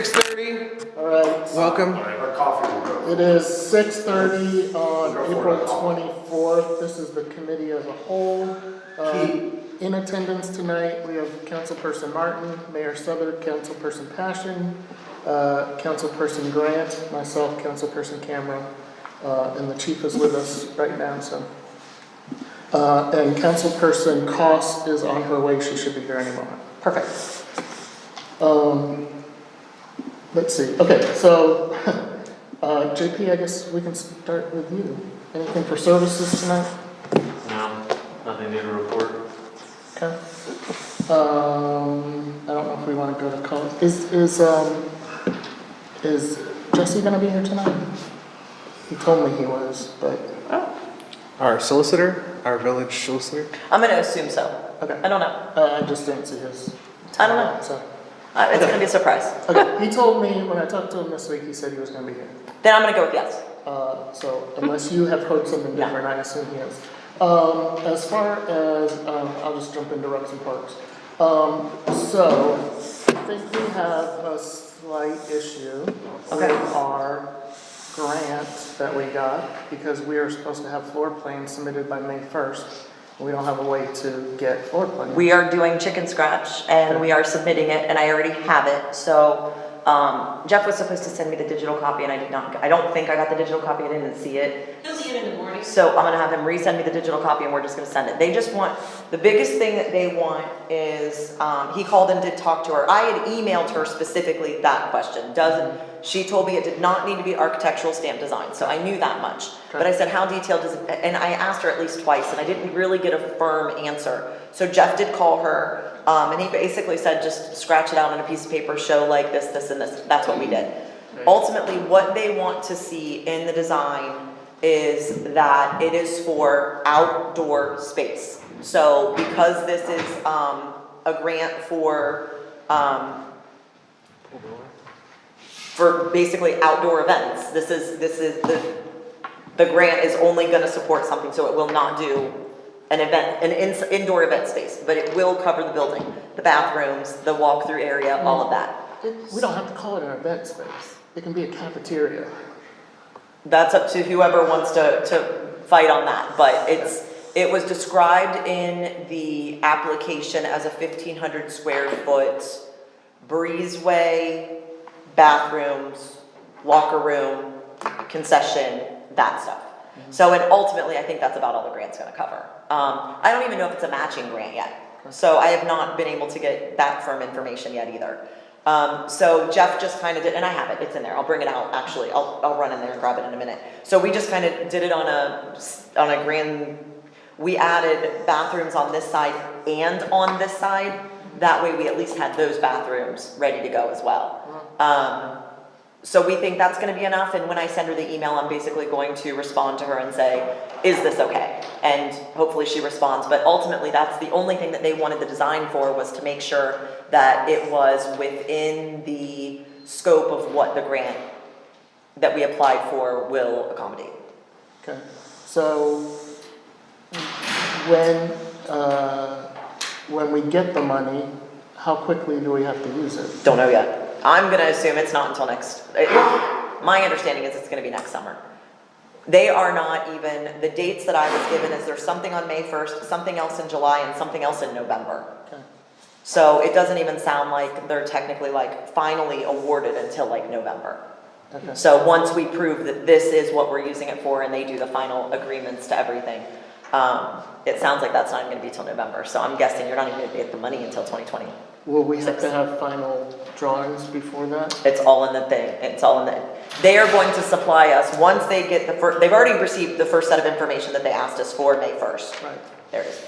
6:30. All right. Welcome. Our coffee will go. It is 6:30 on April 24th. This is the committee as a whole. In attendance tonight, we have Councilperson Martin, Mayor Southard, Councilperson Passion, Councilperson Grant, myself, Councilperson Cameron, and the chief is with us right now. So, and Councilperson Koss is on her way. She should be here any moment. Perfect. Let's see. Okay, so JP, I guess we can start with you. Anything for services tonight? No, nothing new to report. Okay. I don't know if we want to go to call. Is Jesse gonna be here tonight? He told me he was, but Our solicitor, our village solicitor. I'm going to assume so. okay. I don't know. I just didn't see his. I don't know. So It's going to be a surprise. okay, he told me when I talked to him this week. He said he was gonna be here. Then I'm going to go with yes. So unless you have heard something No. different, I assume he is. As far as, I'll just jump into Rucks and Parks. So I think we have a slight issue Okay. with our grant that we got because we are supposed to have floor plans submitted by May 1st. We don't have a way to get floor plans. We are doing chicken scratch and we are submitting it and I already have it. So Jeff was supposed to send me the digital copy and I did not. I don't think I got the digital copy. I didn't see it. He'll see it in the morning. So I'm gonna have him resend me the digital copy and we're just gonna send it. They just want, the biggest thing that they want is, he called and did talk to her. I had emailed her specifically that question. She told me it did not need to be architectural stamp design, so I knew that much. But I said, how detailed does it, and I asked her at least twice and I didn't really get a firm answer. So Jeff did call her, and he basically said, just scratch it out on a piece of paper, show like this, this, and this. That's what we did. Ultimately, what they want to see in the design is that it is for outdoor space. So because this is a grant for basically outdoor events, this is the grant is only going to support something, so it will not do an event, an indoor event space, but it will cover the building, the bathrooms, the walk-through area, all of that. We don't have to call it an event space. It can be a cafeteria. That's up to whoever wants to fight on that, but it was described in the application as a 1,500 square foot breezeway, bathrooms, locker room, concession, that stuff. So, and ultimately, I think that's about all the grant's gonna cover. I don't even know if it's a matching grant yet. So I have not been able to get that firm information yet either. So Jeff just kind of did, and I have it, it's in there, I'll bring it out actually, I'll run in there and grab it in a minute. So we just kind of did it on a grand, we added bathrooms on this side and on this side. That way we at least had those bathrooms ready to go as well. So we think that's gonna be enough, and when I send her the email, I'm basically going to respond to her and say, is this okay? And hopefully she responds, but ultimately that's the only thing that they wanted the design for, was to make sure that it was within the scope of what the grant that we applied for will accommodate. Okay, so when we get the money, how quickly do we have to use it? Don't know yet. I'm gonna assume it's not until my understanding is it's gonna be next summer. They are not even, the dates that I was given is there's something on May 1st, something else in July, and something else in November. Okay. So it doesn't even sound like they're technically like finally awarded until like November. Okay. So once we prove that this is what we're using it for and they do the final agreements to everything, it sounds like that's not even gonna be till November. So I'm guessing you're not even gonna get the money until 2020. Will we have to have final drawings before that? It's all in the thing, it's all in the, they are going to supply us, once they get the first, they've already received the first set of information that they asked us for May 1st. Right. There it is.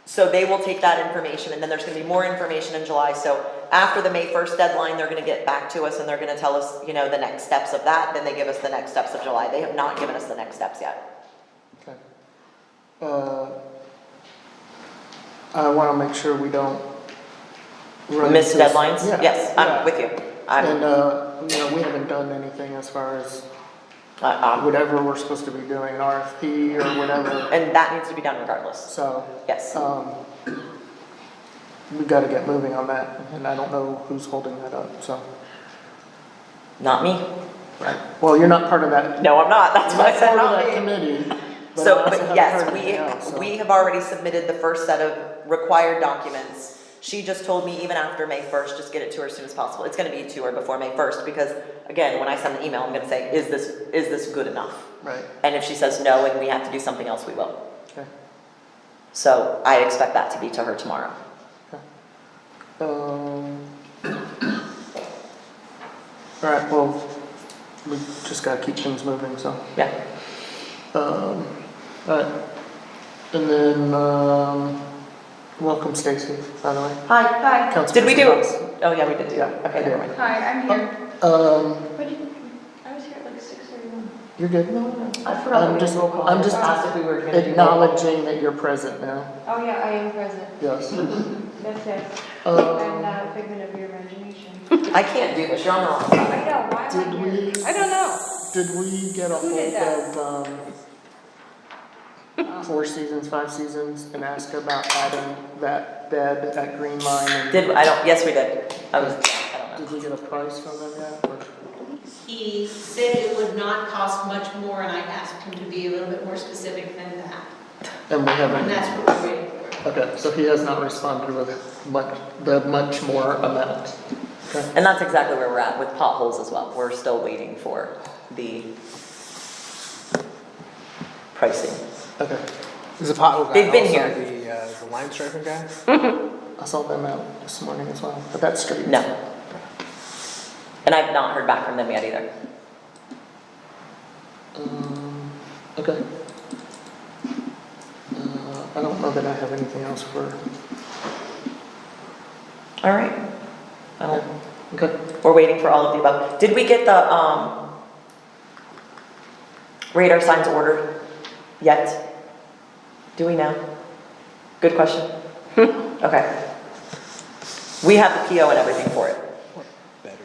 So they will take that information and then there's gonna be more information in July. So after the May 1st deadline, they're gonna get back to us and they're gonna tell us, you know, the next steps of that. Then they give us the next steps of July. They have not given us the next steps yet. Okay. I wanna make sure we don't run Miss into- deadlines? Yeah, Yes, yeah. I'm with you. And, you know, we haven't done anything as far as whatever we're supposed to be doing, an RFP or whatever, And that needs to be done regardless. so. Yes. we gotta get moving on that, and I don't know who's holding that up, so. Not me. Right. Well, you're not part of that, No, I'm not, that's you're why I not said part of not that me. committee. I So, also but haven't yes, heard anything else, so. we have already submitted the first set of required documents. She just told me even after May 1st, just get it to her as soon as possible. It's gonna be to her before May 1st, because again, when I send the email, I'm gonna say, is this good enough? Right, And if she says no and we have to do something else, we will. okay. So I expect that to be to her tomorrow. Alright, well, we just gotta keep things moving, so. Yeah. Alright. And then, welcome Stacy, by the way. Hi. Hi. Councilperson Did we do Fox. it? Oh, yeah, we did do it. Yeah, Okay, I never did. mind. Hi, I'm here. Um, I was here at like 6:31. you're good? I forgot I'm we just- did roll call. I'm I just asked if we were gonna do roll call. Acknowledging that you're present now, Oh, yeah, I am present. yes. Yes. I'm Um, not a figment of your imagination. I can't do this, you're on the wrong I side. know, why am Did I we? here? I don't know. Did we get a Who did hold of, Four Seasons, Five Seasons, and ask about adding that bed at Green Line? And Yes, we did. I don't know. did we get a price from them yet? Or- He said it would not cost much more, and I asked him to be a little bit more specific than that. And we And haven't, that's what we're waiting for. okay, so he has not responded with the much more amount. Okay, And that's exactly where we're at with potholes as well. We're still waiting for the pricing. okay. Is the pothole guy They've been also here. the line striping guy? I saw them out this morning as well, but that's street. No. And I've not heard back from them yet either. Okay. I don't know that I have anything else for, All right. okay. We're waiting for all of the above. Did we get the, radar signs ordered yet? Do we know? Good question. Okay. We have the PO and everything for it.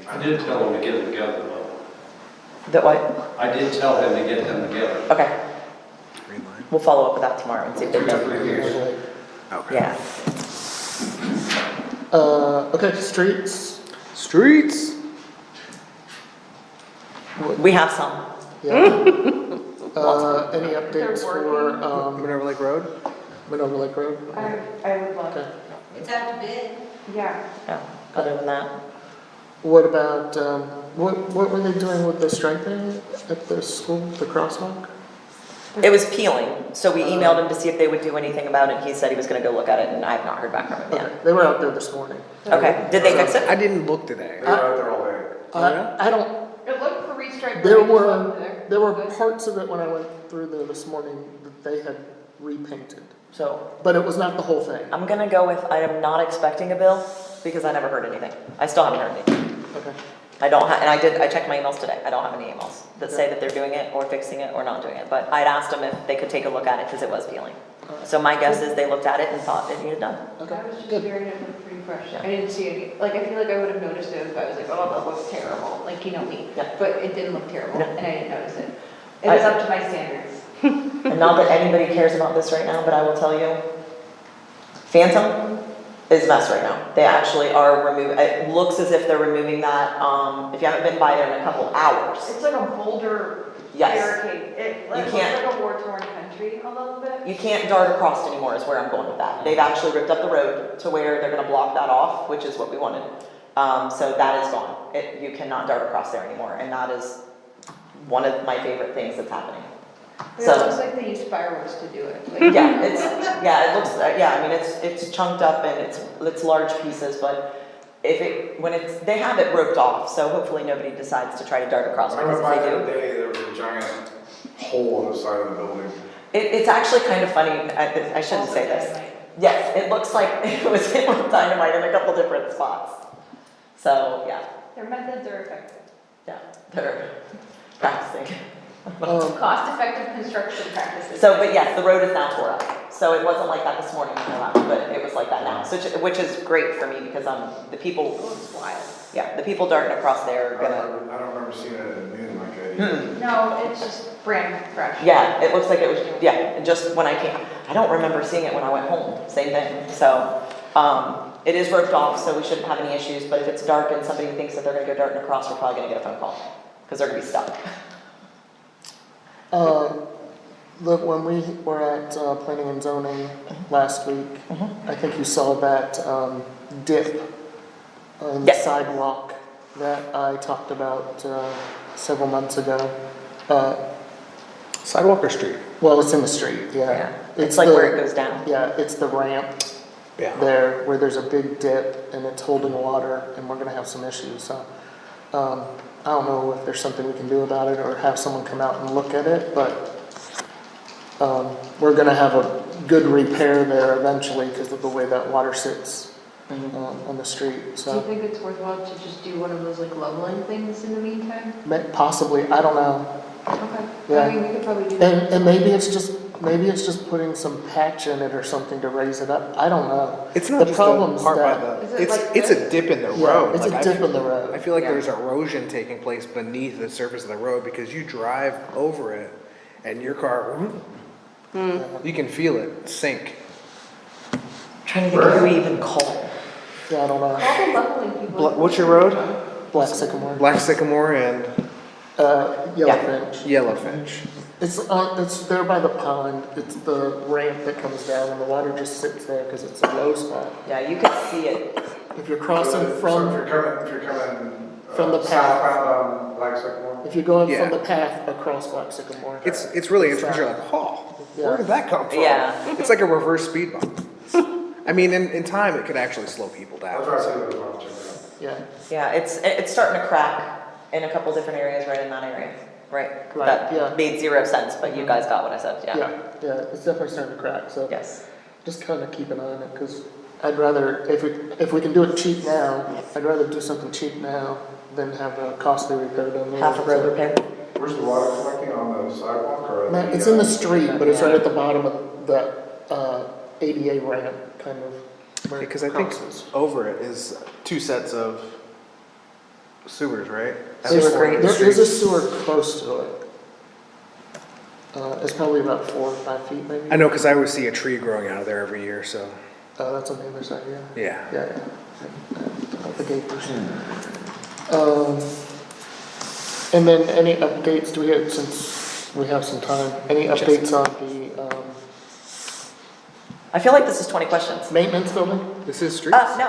I did tell him to get them together, though. That what? I did tell him to get them together. Okay. Green line. We'll follow up with that tomorrow and see if they've 2 to done. 3 years. Okay. Yeah. Okay, streets. Streets. We have some. Yeah. Any updates for, Minerva Lake Road. Minerva Lake Road? I would love, Okay. It's out to bid. yeah. Yeah. Other than that, What about, what were they doing with the striping at the school, the crosswalk? it was peeling, so we emailed him to see if they would do anything about it. He said he was gonna go look at it, and I have not heard back from him yet. Okay, they were out there this morning. Okay, did they fix it? I didn't look today. They were out there all day. I don't, It looked pretty straight. there were parts of it when I went through there this morning that they had repainted, So, but it was not the whole thing. I'm gonna go with, I am not expecting a bill, because I never heard anything. I still haven't heard anything. Okay, I don't have, and I checked my emails today, I don't have any emails that say that they're doing it, or fixing it, or not doing it, but I'd asked them if they could take a look at it, because it was peeling. So my guess is they looked at it and thought it needed done. okay, I was just good. staring at them pretty fresh. Yeah. I didn't see any, like, I feel like I would have noticed it if I was like, oh, that looks terrible, like, you know me. Yeah. But it didn't look terrible, No. and I didn't notice it. It was up to my standards. And not that anybody cares about this right now, but I will tell you, Phantom is a mess right now. They actually are removing, it looks as if they're removing that, if you haven't been by there in a couple hours. It's like a boulder Yes. barricade. It looks can't- like a war-torn country a little bit. You can't dart across anymore is where I'm going with that. They've actually ripped up the road to where they're gonna block that off, which is what we wanted. So that is gone. You cannot dart across there anymore, and that is one of my favorite things that's happening. It So- looks like they used fireworks to do it. Like, Yeah, it looks, I mean, it's chunked up and it's large pieces, but they have it roped off, so hopefully nobody decides to try to dart across, When I because went if by they the do. other day, there was a giant hole in the side of the building. It's actually kind of funny, I shouldn't say this. Yes, it looks like it was hit with dynamite in a couple different spots. So, yeah, Their methods are effective. they're practicing. Cost-effective construction practices. So, but yes, the road is now tore up. So it wasn't like that this morning when I left, but it was like that now, which is great for me because the people, It looks wild. yeah, the people darting across there are I gonna, don't remember seeing it at noon like that. No, it's just brand fresh. yeah, it looks like it was, yeah, just when I came, I don't remember seeing it when I went home, same thing. So, It is roped off, so we shouldn't have any issues, but if it's dark and somebody thinks that they're gonna go darting across, we're probably gonna get a phone call, because they're gonna be stuck. Look, when we were at planning and zoning last week, I think you saw that dip on the Yes. sidewalk that I talked about several months ago. Sidewalk or street? Well, it's in the street, yeah. It's like where it goes down. Yeah, it's the ramp Yeah. there where there's a big dip and it's holding water and we're gonna have some issues, so. I don't know if there's something we can do about it or have someone come out and look at it, but we're gonna have a good repair there eventually because of the way that water sits on the street, Do you so. think it's worthwhile to just do one of those like leveling things in the meantime? Possibly, I don't know. Okay. Yeah. I mean, we could probably do that. And maybe it's just putting some patch in it or something to raise it up, I don't know. It's not The just the problem's part by that- the, Is it like it's a dip in the Yeah, road. it's Like, a I dip feel- in the road. I feel like Yeah. there's erosion taking place beneath the surface of the road because you drive over it and your car, you can feel it sink. Trying to think of who we even call. Yeah, I don't know. Call the leveling people. What's your road? Black Sycamore. Black Sycamore and Yellowfinch. Yellowfinch. It's there by the pond. It's the ramp that comes down and the water just sits there because it's a low spot. Yeah, you can see it. If you're crossing So if from, you're coming. From the path. Southbound on Black Sycamore? if you're going Yeah. from the path across Black Sycamore. It's really interesting. You're like, oh, where did that come from? Yeah. It's like a reverse speed bump. I mean, in time, it could actually slow people down. I'll try to see what I'll check it out. Yeah, Yeah, it's starting to crack in a couple different areas right in that area, right? Right, That yeah. made zero sense, but you guys got what I said, yeah, it's definitely starting to crack, so. Yes. Just kind of keep an eye on it, because I'd rather, if we can do it cheap now, I'd rather do something cheap now than have a costly repair done later. Half a road repair. Where's the water collecting, on the sidewalk or? Man, it's in the street, but it's right at the bottom of that ADA ramp, kind of. where it Because I think crosses. over it is 2 sets of sewers, right? There's- Sewer grates. There is a sewer close to it. It's probably about 4 or 5 feet maybe. I know, because I always see a tree growing out of there every year, so, That's on the other side, yeah. yeah. The gapers. And then any updates, do we have, since we have some time, any updates on the I feel like this is 20 questions. maintenance building? This is streets? No,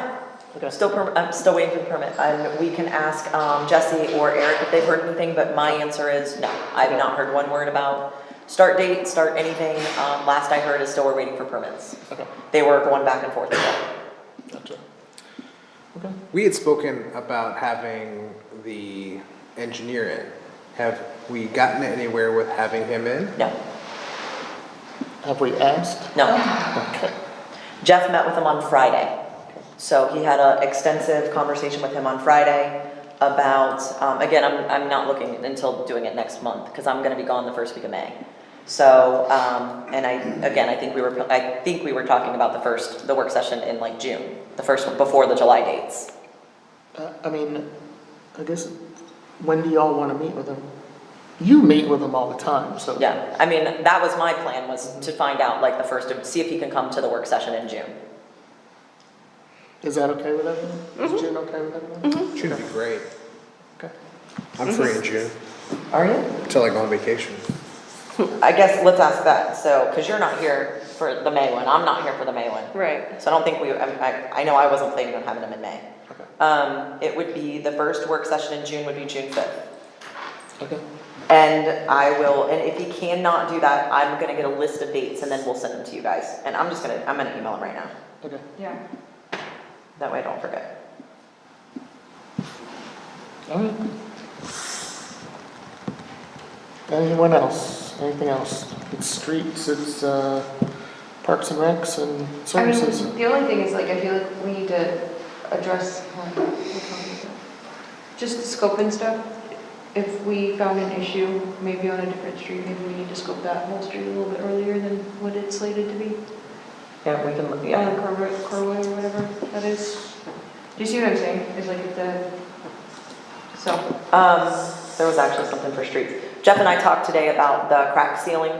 Okay. I'm still waiting for the permit. And we can ask Jesse or Eric if they've heard anything, but my answer is no. I've not heard one word about start date, start anything. Last I heard is still we're waiting for permits. Okay, They were going back and forth as well. gotcha. Okay. We had spoken about having the engineer in. Have we gotten anywhere with having him in? No, Have we asked? no. Okay. Jeff met with him on Friday. So he had an extensive conversation with him on Friday about, again, I'm not looking until doing it next month because I'm going to be gone the first week of May. So, and I think we were talking about the work session in like June, the first one before the July dates. I mean, I guess, when do y'all want to meet with him? You meet with him all the time, so. Yeah, I mean, that was my plan, was to find out like see if he can come to the work session in June. Is that okay with everyone? Is June okay with everyone? June would be great. Okay. I'm free in June, Are you? until I go on vacation. I guess let's ask that, so, because you're not here for the May one, I'm not here for the May one. Right. So I don't think I know I wasn't planning on having them in May. Okay. It would be, the first work session in June would be June 5th. Okay. And and if he cannot do that, I'm gonna get a list of dates and then we'll send them to you guys. And I'm gonna email him right now. Okay. Yeah. That way I don't forget. All right. Anyone else? Anything else? It's streets, it's parks and recs and I mean, services. the only thing is like, I feel like we need to address, just the scope and stuff. If we found an issue, maybe on a different street, maybe we need to scope that whole street a little bit earlier than what it's slated to be. Yeah, we can, On yeah. Corway or whatever that is. Do you see what I'm saying? It's like if so. There was actually something for streets. Jeff and I talked today about the crack ceiling,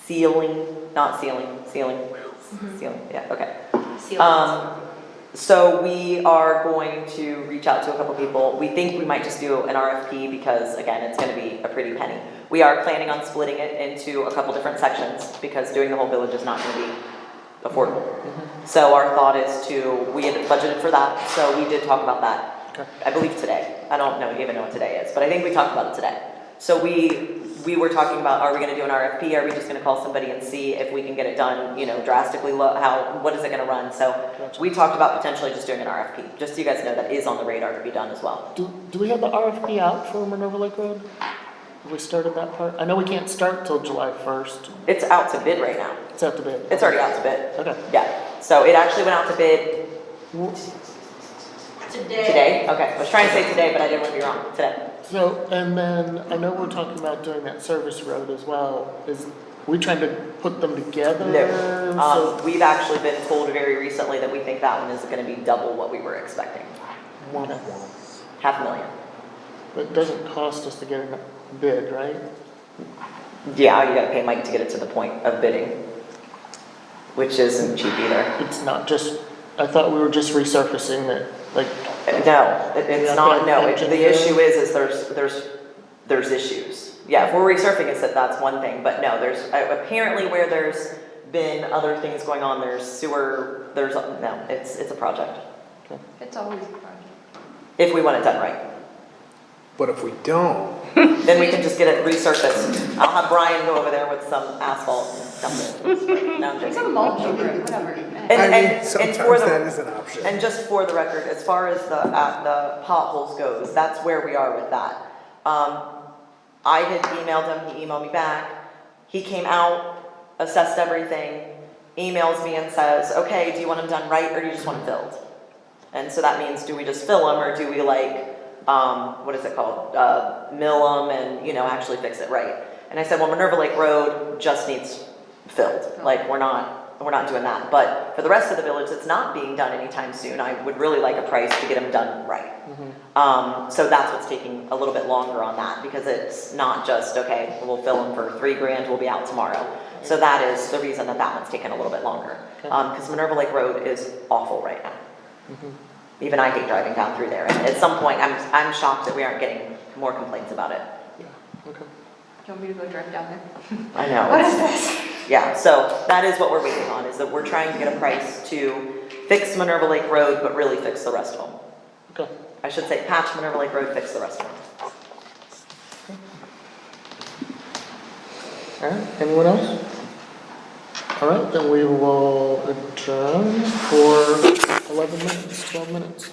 yeah, okay. Seal. So we are going to reach out to a couple people. We think we might just do an RFP because, again, it's gonna be a pretty penny. We are planning on splitting it into a couple different sections because doing the whole village is not gonna be affordable. So our thought is we had budgeted for that, so we did talk about that. Okay. I believe today. I don't even know what today is, but I think we talked about it today. So we were talking about, are we gonna do an RFP? Are we just gonna call somebody and see if we can get it done, drastically low, what is it gonna run? So we talked about potentially just doing an RFP, just so you guys know that is on the radar to be done as well. Do we have the RFP out for Minerva Lake Road? Have we started that part? I know we can't start till July 1st. It's out to bid right now. It's out to bid. It's already out to bid. Okay. Yeah, so it actually went out to bid Today. today. Okay, I was trying to say today, but I didn't want to be wrong, today. So, and then I know we're talking about doing that service road as well. Is we trying to put them together? No, we've actually been told very recently that we think that one is gonna be double what we were expecting. Okay. $500,000. But it doesn't cost us to get a bid, right? Yeah, you gotta pay Mike to get it to the point of bidding, which isn't cheap either. It's not just, I thought we were just resurfacing it, like, No, it's Yeah, not, okay, no, engine the failure. issue is there's issues. Yeah, if we're resurfacing it, that's one thing, but no, there's, apparently where there's been other things going on, there's sewer, no, it's a project. It's always a project. If we want it done right. But if we don't, Then we can just get it resurfaced. I'll have Brian go over there with some asphalt and dump it. No, I'm It's a joking. mulch over it, whatever. And- I mean, and for sometimes the- that is an option. And just for the record, as far as the potholes goes, that's where we are with that. I had emailed him, he emailed me back. He came out, assessed everything, emails me and says, okay, do you want them done right or do you just want them filled? And so that means, do we just fill them or do we what is it called? Mill them and, actually fix it right. And I said, well, Minerva Lake Road just needs filled. Like, we're not doing that. But for the rest of the village, it's not being done anytime soon. I would really like a price to get them done right. So that's what's taking a little bit longer on that because it's not just, okay, we'll fill them for $3,000, we'll be out tomorrow. So that is the reason that one's taken a little bit longer. Because Minerva Lake Road is awful right now. Even I hate driving down through there. And at some point, I'm shocked that we aren't getting more complaints about it. okay. Do you want me to go drive down there? I know. What is this? Yeah, so that is what we're waiting on, is that we're trying to get a price to fix Minerva Lake Road, but really fix the rest of them. Okay. I should say patch Minerva Lake Road, fix the rest of them. All right, anyone else? All right, then we will adjourn for 11 minutes, 12 minutes.